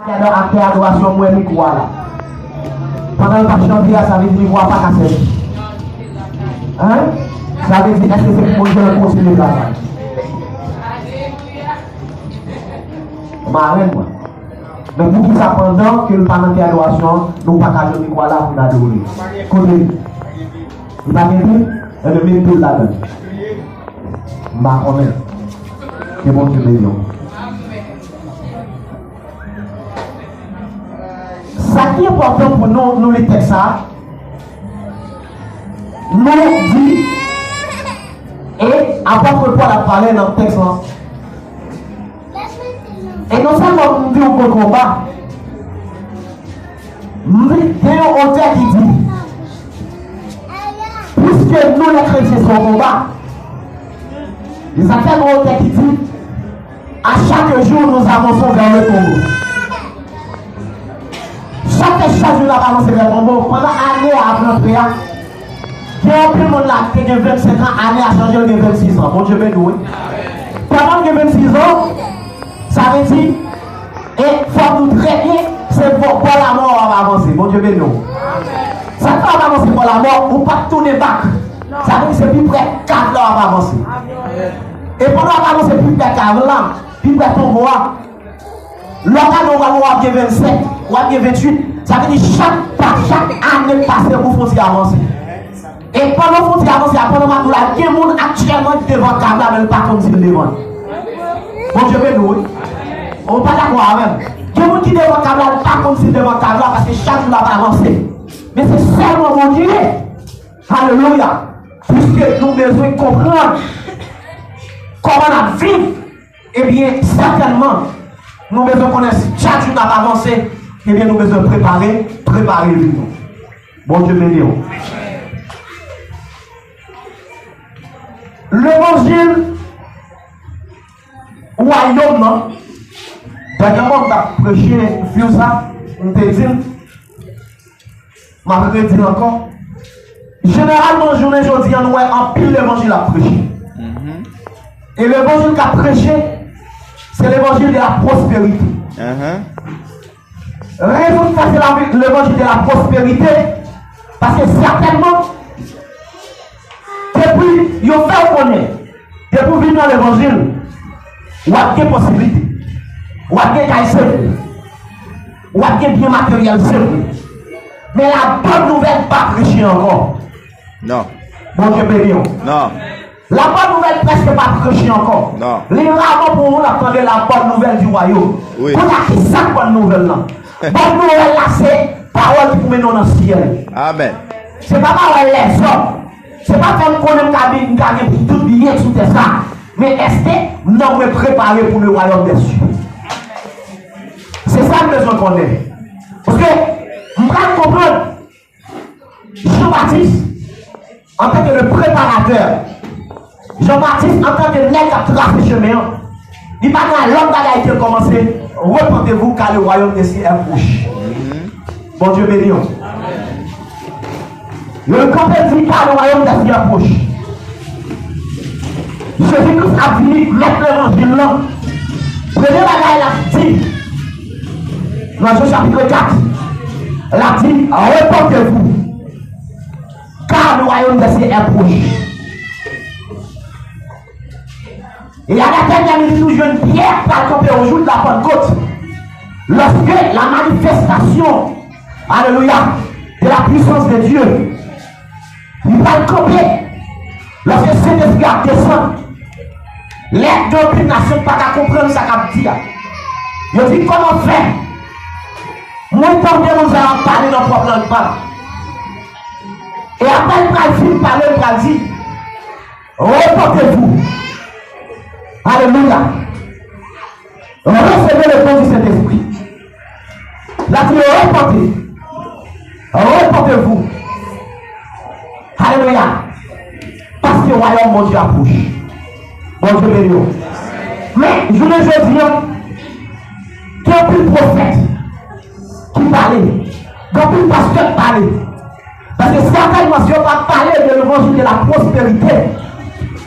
Acte adoration, moi, je crois là. Pendant le patient dit, ça veut dire qu'il ne voit pas casser. Hein? Ça veut dire, est-ce que c'est pour moi continuer le travail? Marraine, moi. Mais pour qui ça pendant que le pendant l'adoration, nous ne pouvons pas jouer quoi là pour l'adorer. Côté. Il va me dire, et le même tout là-dedans. Ma connaît. Que bon Dieu bénisse. Ça qui est important pour nous les textes, nous dit, et apôtre Paul a parlé dans le texte, et non seulement nous dit au combat, nous dit, il y a un auteur qui dit, puisque nous les chrétiens sont au combat, il y a un auteur qui dit, à chaque jour nous avançons vers le tombeau. Chaque jour, nous avançons vers le tombeau. Pendant l'année après notre prière, il y a un peu de monde là qui a 25 ans, année à changer, il y a 26 ans. Bon Dieu béni. Pendant qu'il y a 26 ans, ça veut dire, et il faut nous traiter, c'est pour la mort, on va avancer. Bon Dieu béni. Ça va avancer pour la mort, ou pas tourner back. Ça veut dire que c'est plus près 4 ans, on va avancer. Et pendant qu'on va avancer plus près 4 ans, plus près ton mois, l'organe on va avoir 27, ou 28. Ça veut dire chaque année passée, vous faut avancer. Et pendant que vous avancez, pendant que vous avez il y a des gens actuellement devant le câble, mais pas comme si vous devant. Bon Dieu béni. On n'est pas d'accord avec. Il y a des gens qui devant le câble, pas comme si devant le câble, parce que chaque jour va avancer. Mais c'est seulement mon Dieu. Alléluia. Puisque nous avons besoin de comprendre comment on vit, eh bien, certainement, nous avons besoin de connaître chaque jour va avancer. Eh bien, nous avons besoin de préparer le nous. Bon Dieu béni. L'évangile royaume, non? Dernièrement, on a prêché ça, on te dit, je vais dire encore. Généralement, journée aujourd'hui, on a en pile l'évangile à prêcher. Et l'évangile qu'a prêché, c'est l'évangile de la prospérité. Raison de faire c'est l'évangile de la prospérité, parce que certainement, depuis, il faut faire connaître, depuis venir dans l'évangile, il y a des possibilités, il y a des caisses, il y a des biens matériels. Mais la bonne nouvelle n'est pas prêchée encore. Non. Bon Dieu béni. Non. La bonne nouvelle presque pas prêchée encore. Non. Les rares pour nous attendre la bonne nouvelle du royaume. Oui. Pour qui ça bonne nouvelle là? Bonne nouvelle là, c'est parole qui pour nous dans le ciel. Amen. C'est pas parole les hommes. C'est pas comme qu'on aime garder tout bien sous ça. Mais est-ce que nous sommes préparés pour le royaume des cieux? C'est ça le besoin qu'on ait. Parce que, nous devons comprendre, Jean-Baptiste, en tant que le préparateur, Jean-Baptiste, en tant que nègre qui a tracé chemin, il va dans l'homme qui a été commencé. Repentez-vous car le royaume des cieux est proche. Bon Dieu béni. Le prophète dit car le royaume des cieux est proche. Jésus-Christ a venu mettre l'évangile là. Prenez la gaille là, dit, dans Jean chapitre 4, la dit, repentez-vous car le royaume des cieux est proche. Et à la dernière minute, nous jouons une pierre pour camper au jour de la Pentecôte. Lorsque la manifestation, alléluia, de la puissance de Dieu, il va camper. Lorsque cet esprit descend, les deux nations ne pas comprendre ce qu'il dit. Il dit comment faire. Moi, tant que nous allons parler dans le propre langue. Et après, il va parler, il va dire, reportez-vous. Alléluia. Recevez le don du Saint-Esprit. La dit reportez. Reportez-vous. Alléluia. Parce que le royaume mon Dieu approche. Bon Dieu béni. Mais je ne veux dire qu'il y a plus de prophètes qui parlaient. Donc plus de pasteurs qui parlaient. Parce que certainement si on va parler de l'évangile de la prospérité,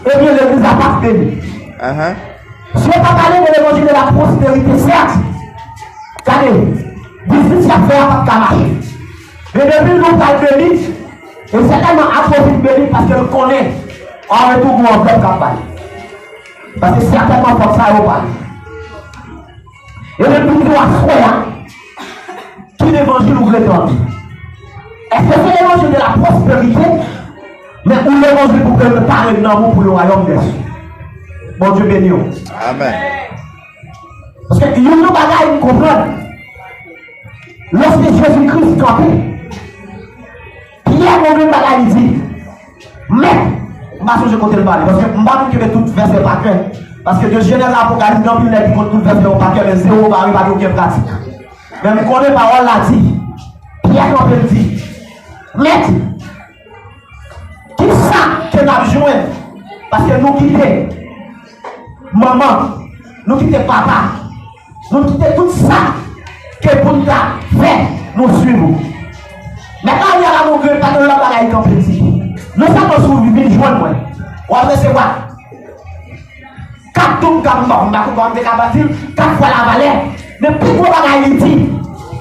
eh bien l'église n'a pas béni. Si on va parler de l'évangile de la prospérité, certes, car années, business a fait à pas marcher. Et depuis nous avons béni, et c'est tellement approprié béni parce qu'elle connaît en retour pour un peuple campagne. Parce que certainement comme ça, elle parle. Et depuis nous avons fait qui l'évangile nous voulait donner. Est-ce que c'est l'évangile de la prospérité, mais ou l'évangile pour que nous parlions pour le royaume des cieux? Bon Dieu béni. Amen. Parce que nous ne pouvons pas comprendre. Lorsque Jésus-Christ campait, Pierre m'a même pas dit, mais, je ne vais pas compter le parler, parce que je ne vais pas que tout verset par cœur. Parce que de Genèse à Apocalypse, dans le qui compte tout verset par cœur, mais zéro par pas aucune pratique. Mais je connais la parole là dit, Pierre m'a même dit, maître, qui ça que nous avons joué? Parce que nous quittons maman, nous quittons papa, nous quittons tout ça que pour nous faire, nous suivons. Maintenant, il y a la longueur, parce que nous avons la compétition. Nous sommes survivants, joindre. On va recevoir 4 tours comme mort, on va faire 4 fois la valeur. Mais pourquoi on va dit,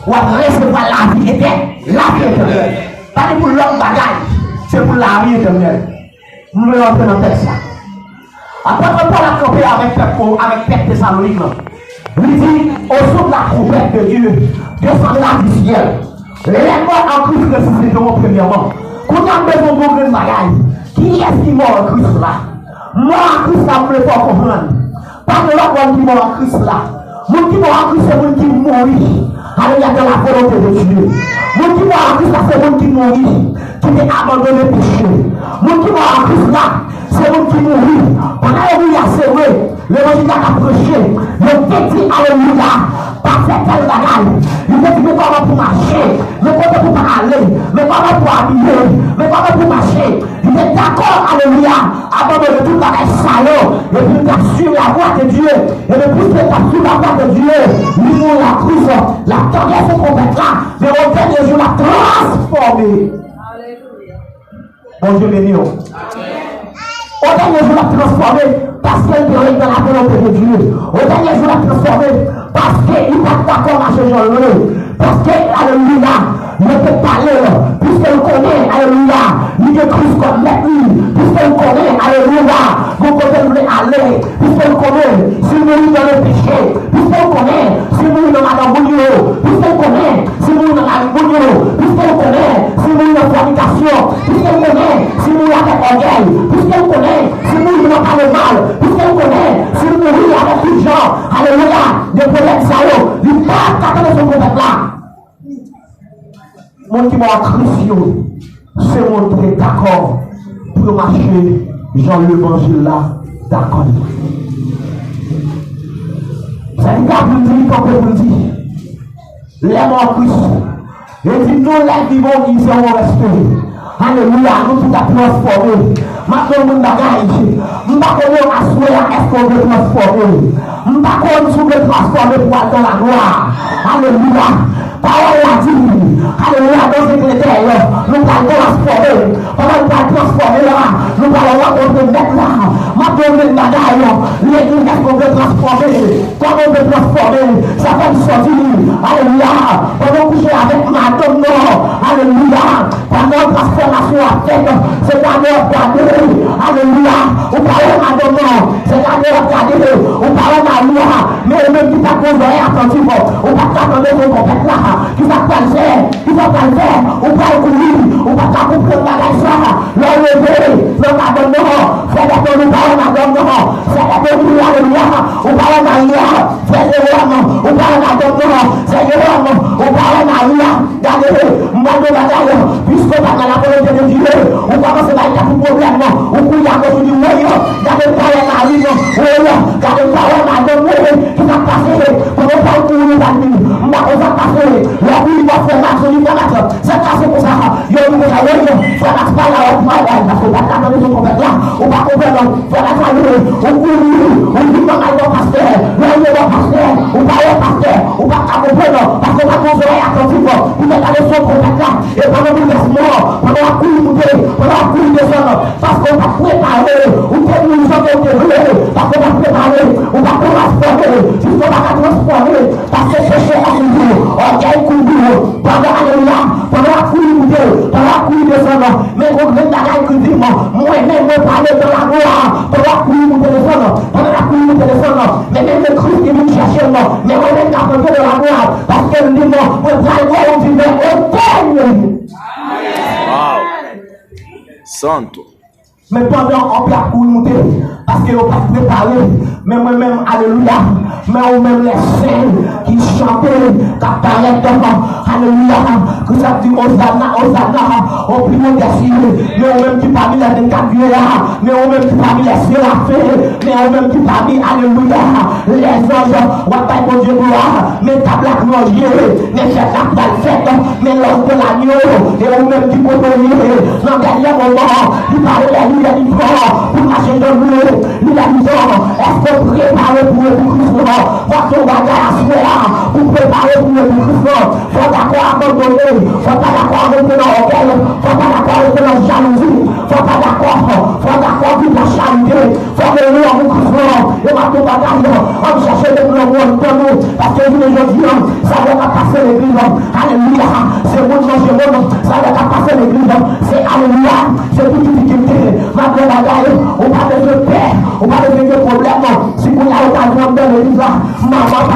on va recevoir la vie éternelle. La vie éternelle. Pas pour l'homme bagaille, c'est pour la vie éternelle. Nous allons entrer dans le texte. Après, on a campé avec Père Thessalonique. Il dit, au son de la trompette de Dieu, descendra du ciel. Les morts en Christ ressusciteront premièrement. Qu'on a besoin de grandes bagailles. Qui est-ce qui mort en Christ là? Mort en Christ là, vous ne pouvez pas comprendre. Pas de l'autre qui mort en Christ là. Mon qui mort en Christ, c'est mon qui mourit. Alléluia, dans la volonté de Dieu. Mon qui mort en Christ là, c'est mon qui mourit. Qui est abandonné le péché. Mon qui mort en Christ là, c'est mon qui mourit. Pendant alléluia, c'est vrai. L'évangile a prêché. Le petit alléluia. Pas faire telle bagaille. Il faut dire comment pour marcher. Mais comment pour aller. Mais comment pour habiller. Mais comment pour marcher. Il est d'accord, alléluia. Abandonner tout bagaille salaud. Et puis t'assumes la voix de Dieu. Et le plus que t'assumes la voix de Dieu. Lui, la cruce. La tendance est complète là. Mais au dernier jour, la transformer. Bon Dieu béni. Au dernier jour, la transformer. Parce qu'elle est dans la volonté de Dieu. Au dernier jour, la transformer. Parce qu'il n'a pas d'accord à ce genre-là. Parce que, alléluia, il peut parler, puisqu'il connaît, alléluia, il est Christ comme maître, puisqu'il connaît, alléluia, vous pouvez aller, puisqu'il connaît, si vous êtes dans le péché, puisqu'il connaît, si vous êtes dans la bouillon, puisqu'il connaît, si vous êtes dans la bouillon, puisqu'il connaît, si vous êtes dans la fornication, puisqu'il connaît, si vous êtes avec orgueil, puisqu'il connaît, si vous êtes dans le mal, puisqu'il connaît, si vous êtes avec les gens, alléluia, de problèmes salaud, il ne pas qu'attendre ce problème là. Mon qui m'a Christ, c'est mon qui est d'accord pour marcher dans l'évangile là, d'accord. C'est une garde de vie comme vous dit. Les morts Christ. Et dit nous les vivants, ils seront restés. Alléluia, nous tout à transformer. Maintenant, nous bagaille. Nous pas comment assurer est-ce qu'on veut transformer. Nous pas comment nous veut transformer pour aller dans la gloire. Alléluia. Parole a dit, alléluia, dans cette éternelle, nous allons transformer. Pendant nous allons transformer là, nous allons rencontrer mettre là. Maintenant, nous bagaille, l'église est-ce qu'on veut transformer. Comment on veut transformer, ça fait sortir. Alléluia. Pendant que je suis avec madame, non. Alléluia. Pendant transformation à tête, c'est la mort gardée. Alléluia. On parle madame, non. C'est la mort gardée. On parle Maria. Mais même qui t'a posé attentif, on va t'attendre son compète là. Qui va pas le faire, qui va pas le faire, on va le courir, on va pas comprendre la ça, l'enlever, l'abandon, faire des choses, on parle d'abandon, faire des choses, on parle Maria, faire des hommes, on parle d'abandon, c'est des hommes, on parle Maria, regardez, on va de bagaille, puisque dans la volonté de Dieu, on commence à être un problème, on couille à cause du moyen, regardez, parler Maria, regardez, parler madame, qui va passer, on va pas courir la nuit, on va passer. La vie va faire marcher, il va marcher. C'est passé pour ça. Il y a une chose à dire. Ça marche pas là, on va là. Parce qu'on va t'attendre son compète là. On va comprendre. Faire la famille. On courir. On dit pas mal de pasteur. Là, il y a un pasteur. On va aller pasteur. On va comprendre. Parce qu'on va vos oreilles attentives, vous mettez allé sur le contact là, et pendant que vous êtes mort, pendant la couille montée, pendant la couille descendre, parce qu'on va préparer, ou que nous sommes déroulés, parce qu'on va préparer, on va transformer, si on va transformer, parce que c'est cher à nous, orgueil couille, pendant alléluia, pendant la couille montée, pendant la couille descendre, mais on vient d'aller que dit, moi-même, je parle de la gloire, pendant la couille montée descendre, pendant la couille montée descendre, mais même le Christ qui vient chercher moi, mais moi-même, j'apprends de la gloire, parce que nous disons, on va aller au divin, Wow. Santo. Mais pendant on peut monter, parce que on pas préparé, mais moi-même, alléluia, mais on même les saints qui chantaient, qui parlaient devant, alléluia, que ça dit Hosanna, Hosanna, au plus haut des cieux, mais on même qui parmi les 24 vieillards, mais on même qui parmi les séraphins, mais on même qui parmi, alléluia, les anges, on va pas pour Dieu gloire, mais table à manger, mais c'est la poêle faite, mais l'os de l'agneau, et on même qui peut venir, dans le dernier moment, il parlait il a dit pour marcher dans l'eau, il a dit est-ce que préparer pour le Christ, parce qu'on va faire à soi, pour préparer pour le Christ, faut d'accord abandonner, faut pas d'accord rester dans l'orgueil, faut pas d'accord rester dans la jalousie, faut pas d'accord vivre la charité, faut venir au Christ, et ma tout bagaille, on cherche le monde pour nous, parce que nous aujourd'hui, ça va pas passer l'église, alléluia, c'est bon manger bon, ça va pas passer l'église, c'est alléluia, c'est toute difficulté. Ma belle bagaille, on parle de paix,